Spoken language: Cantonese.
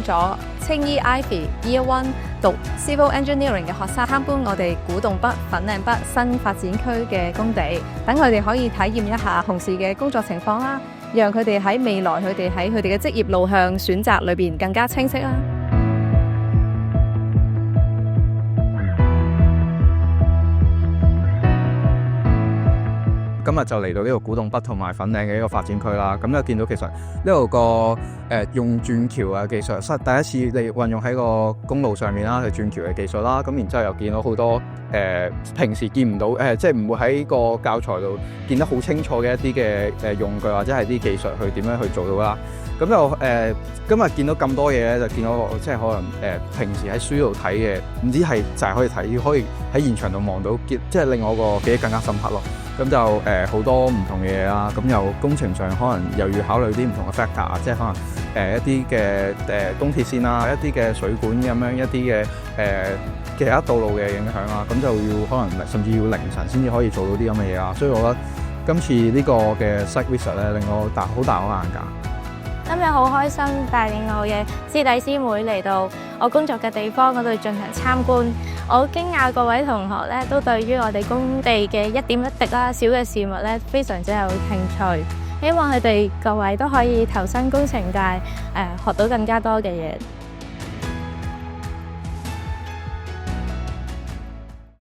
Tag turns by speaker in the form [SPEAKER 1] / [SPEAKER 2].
[SPEAKER 1] 咗青衣 Ivy Year One 讀 Civil Engineering 嘅學生參觀我哋古洞北、粉嶺北新發展區嘅工地，等佢哋可以體驗一下同事嘅工作情況啦，讓佢哋喺未來佢哋嘅職業路向選擇裏邊更加清晰啦。
[SPEAKER 2] 今日就嚟到呢個古洞北同埋粉嶺嘅一個發展區啦，咁就見到其實呢度個用鑽橋嘅技術，第一次你運用喺個公路上面啦，去鑽橋嘅技術啦，咁然之後又見到好多平時見唔到即係唔會喺個教材度見得好清楚嘅一啲嘅用具或者係啲技術去點樣去做到啦。咁就今日見到咁多嘢咧，就見到即係可能平時喺書度睇嘅，唔知係就係可以睇，可以喺現場度望到，即係令我個記憶更加深刻咯。咁就好多唔同嘅嘢啦，咁又工程上可能又要考慮啲唔同嘅 factor， 即係可能一啲嘅東鐵線啦，一啲嘅水管咁樣，一啲嘅其他道路嘅影響啦，咁就要可能甚至要凌晨先至可以做到啲咁嘅嘢啦。所以我覺得今次呢個嘅 site visit 咧，令我好大眼界。
[SPEAKER 3] 今日好開心，帶領我嘅師弟師妹嚟到我工作嘅地方嗰度進行參觀。我好驚訝各位同學咧，都對於我哋工地嘅一點一滴啦、小嘅事物咧，非常之有興趣。希望佢哋各位都可以投身工程界，學到更加多嘅嘢。